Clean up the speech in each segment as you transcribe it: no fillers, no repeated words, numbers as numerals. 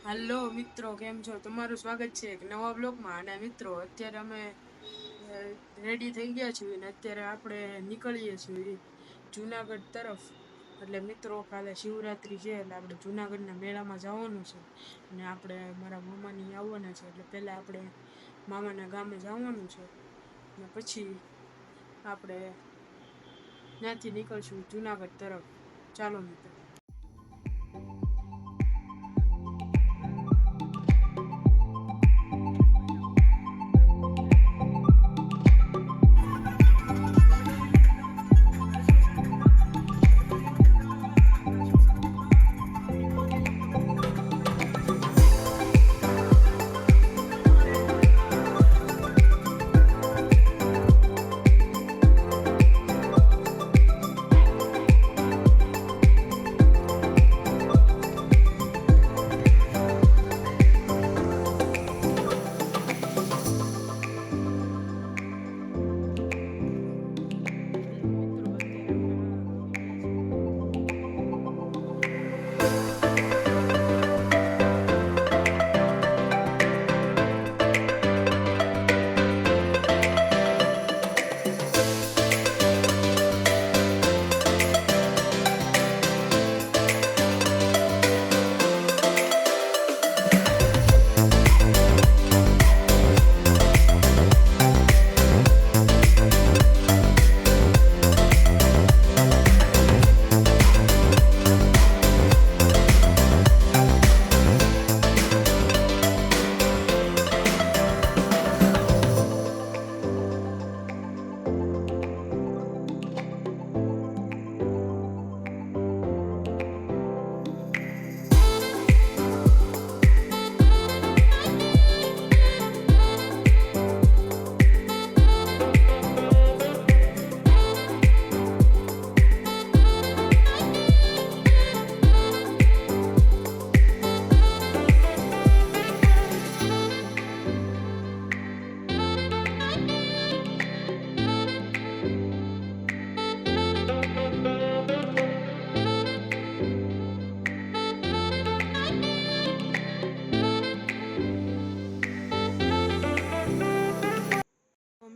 હાલો મિત્રો, કેમ છો? તમારું સ્વાગત છે એક નવા બ્લોગમાં. અને મિત્રો, અત્યારે અમે રેડી થઈ ગયા છીએ અને અત્યારે આપણે નીકળીએ છીએ જુનાગઢ તરફ. એટલે મિત્રો, કાલે શિવરાત્રી છે એટલે આપણે જુનાગઢના મેળામાં જવાનું છે. અને આપણે મારા મામાની આવવાના છે એટલે પહેલાં આપણે મામાના ગામે જવાનું છે અને પછી આપણે ત્યાંથી નીકળશું જુનાગઢ તરફ. ચાલો મિત્રો.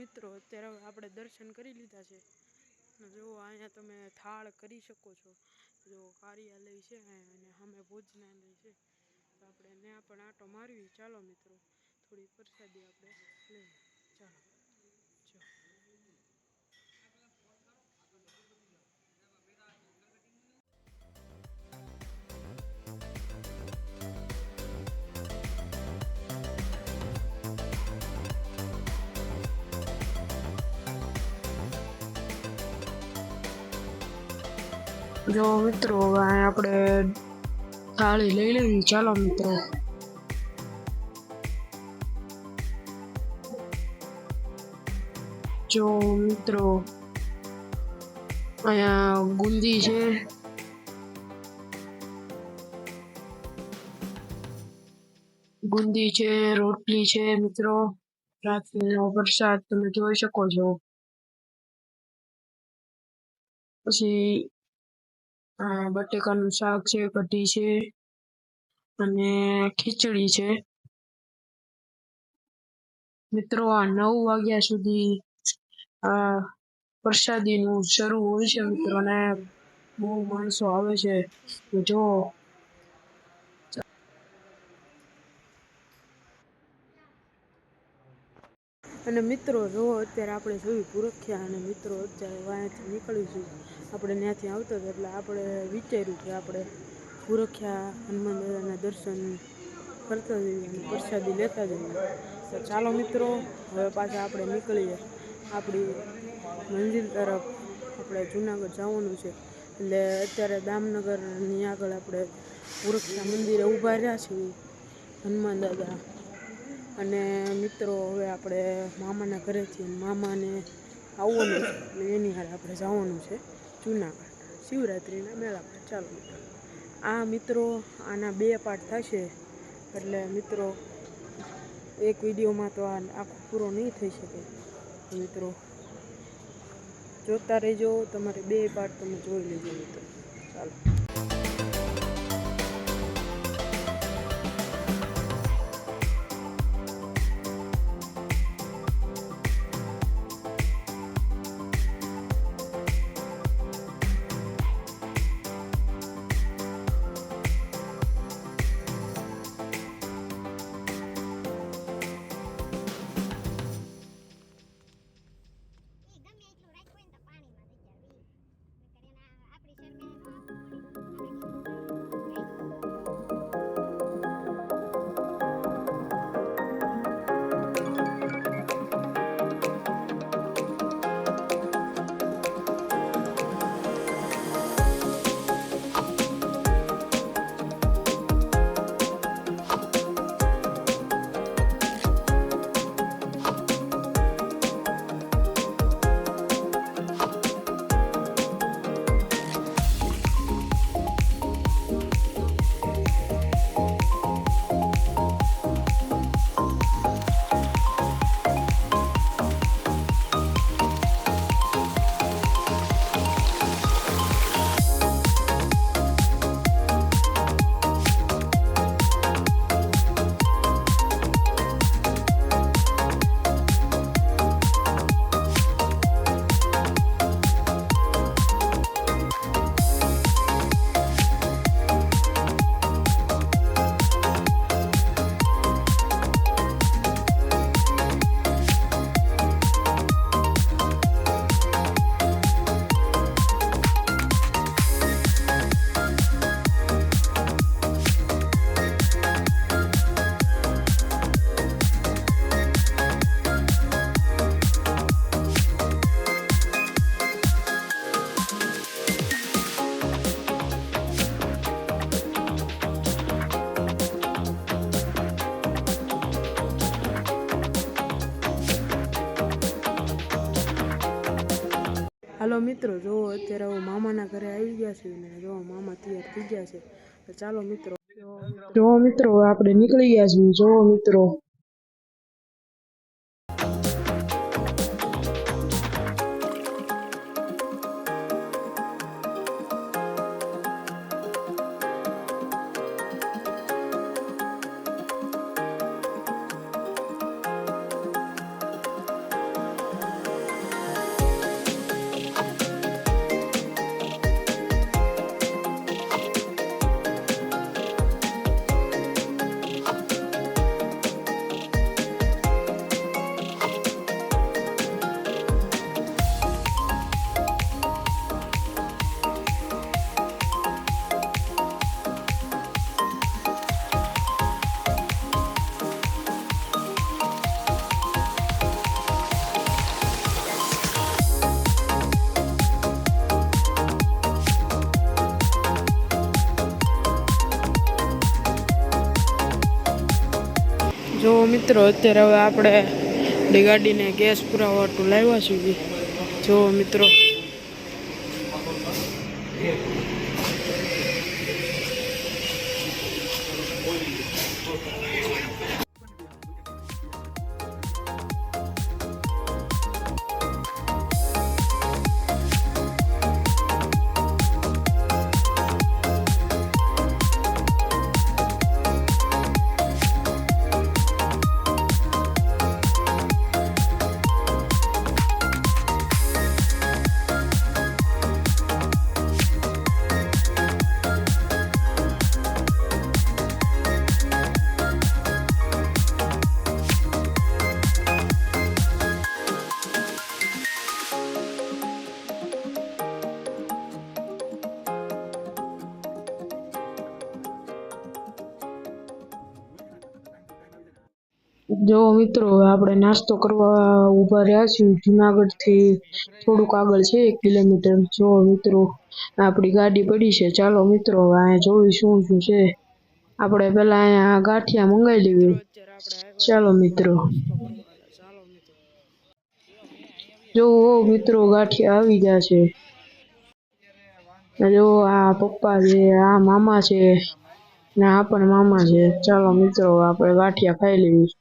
મિત્રો, અત્યારે આપણે દર્શન કરી લીધા છે. જો અહીંયા તમે થાળ કરી શકો છો. જો કાર્યાલય છે અને અમે ભોજનાલય છે, તો આપણે ત્યાં પણ આટો મારવી. ચાલો મિત્રો, થોડી પ્રસાદી આપણે લઈએ. ચાલો જો. જો મિત્રો, હવે આપણે થાળી લઈ લેવી. ચાલો મિત્રો. જો મિત્રો, અહીંયા ગુંદી છે, રોટલી છે મિત્રો. રાતનો પ્રસાદ તમે જોઈ શકો છો. પછી બટેકાનું શાક છે, કઢી છે અને ખીચડી છે. મિત્રો, આ 9 વાગ્યા સુધી આ પ્રસાદીનું શરૂ હોય છે મિત્રો, અને બહુ માણસો આવે છે. જો અને મિત્રો, જો અત્યારે આપણે જોયું પુરખ્યા, અને મિત્રો અત્યારે અહીંયાથી નીકળીશું. આપણે ત્યાંથી આવતા હતા એટલે આપણે વિચાર્યું કે આપણે પુરખ્યા હનુમાન દાદાના દર્શન કરતા જઈએ અને પ્રસાદી લેતા જઈએ. તો ચાલો મિત્રો, હવે પાછા આપણે નીકળીએ આપણી મંદિર તરફ. આપણે જુનાગઢ જવાનું છે એટલે અત્યારે દામનગરની આગળ આપણે પુરખ્યા મંદિરે ઊભા રહ્યા છીએ, હનુમાન દાદા. અને મિત્રો, હવે આપણે મામાના ઘરેથી મામાને આવવાનું છે અને એની હારે આપણે જવાનું છે જુનાગઢ શિવરાત્રિના મેળામાં. ચાલો મિત્રો. મિત્રો, આના 2 પાર્ટ થશે એટલે મિત્રો એક વિડીયોમાં તો આ આખો પૂરો નહીં થઈ શકે. મિત્રો જોતા રહેજો, તમારે 2 પાર્ટ તમે જોઈ લેજો મિત્રો. ચાલો. હાલો મિત્રો, જો અત્યારે હું મામાના ઘરે આવી ગયા છે ને જો મામા તૈયાર થઈ ગયા છે. તો ચાલો મિત્રો, જો મિત્રો આપણે નીકળી ગયા છીએ. જો મિત્રો જો મિત્રો અત્યારે હવે આપણે આપણી ગાડીને ગેસ પુરાવવા લાવ્યા છીએ. જો મિત્રો જો મિત્રો આપણે નાસ્તો કરવા ઊભા રહ્યા છીએ. જુનાગઢથી થોડુંક આગળ છે 1 કિલોમીટર. જો મિત્રો આપણી ગાડી પડી છે. ચાલો મિત્રો અહીંયા જોઈ શું શું છે. આપણે પેલા અહીંયા ગાંઠિયા મંગાવી લેવી. ચાલો મિત્રો, જો મિત્રો ગાંઠિયા આવી ગયા છે. જો આ પપ્પા છે, આ મામા છે ને આ પણ મામા છે. ચાલો મિત્રો આપણે ગાંઠિયા ખાઈ લેવી.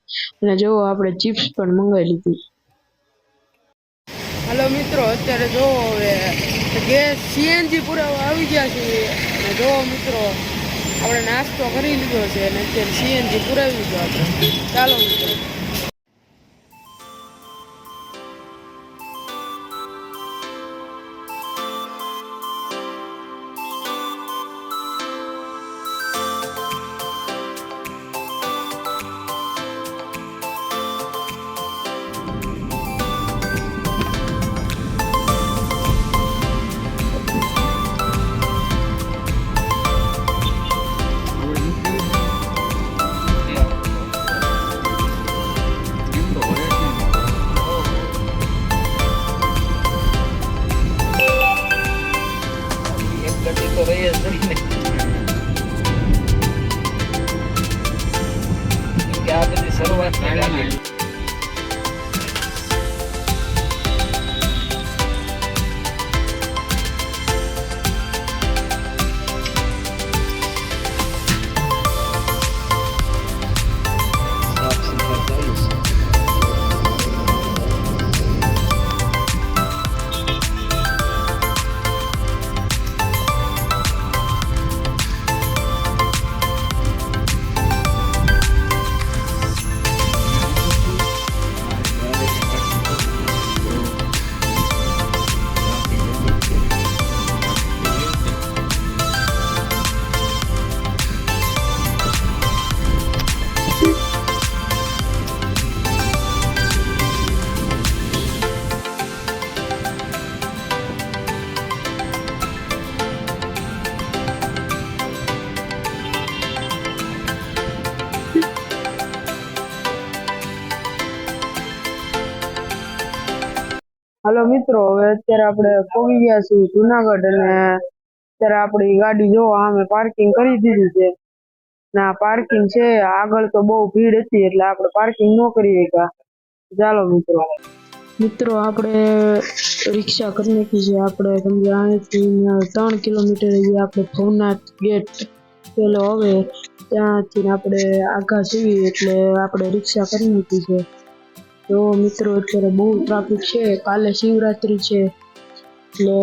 અને જો આપણે ચિપ્સ પણ મંગાવી લીધી. હાલો મિત્રો, અત્યારે જો હવે ગેસ સીએનજી પુરાવા આવી ગયા છે. અને જો મિત્રો આપણે નાસ્તો કરી લીધો છે અને અત્યારે સીએનજી પુરાવી લીધો આપણે. ચાલો મિત્રો, શરૂઆત હાલો મિત્રો, હવે અત્યારે આપણે પહોંચી ગયા છીએ જુનાગઢ. અને અત્યારે આપણી ગાડી જો અમે પાર્કિંગ કરી દીધી છે. ના પાર્કિંગ છે આગળ તો બહુ ભીડ હતી એટલે આપણે પાર્કિંગ ન કરી શક્યા. ચાલો મિત્રો. મિત્રો આપણે રિક્ષા કરી નાખી છે. આપણે સમજો અહીંથી 3 કિલોમીટર આપણે ભવનાથ ગેટ પેલો હવે ત્યાંથી આપણે આગા જઈએ એટલે આપણે રિક્ષા કરી નાખી છે. તો મિત્રો અત્યારે બહુ ટ્રાફિક છે. કાલે શિવરાત્રી છે એટલે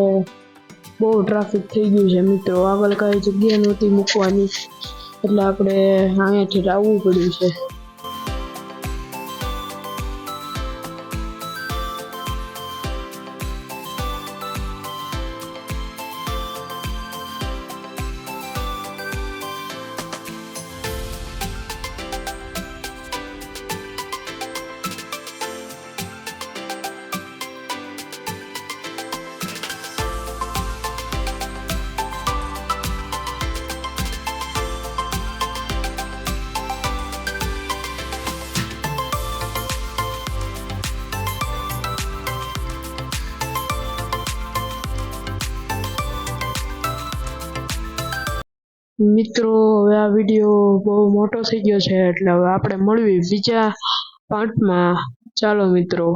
બહુ ટ્રાફિક થઈ ગયું છે મિત્રો. આગળ કઈ જગ્યા નહોતી મૂકવાની એટલે આપણે અહીંયાથી આવવું પડ્યું છે. મિત્રો હવે આ વિડીયો બહુ મોટો થઈ ગયો છે એટલે હવે આપણે મળવી બીજા પાર્ટમાં. ચાલો મિત્રો.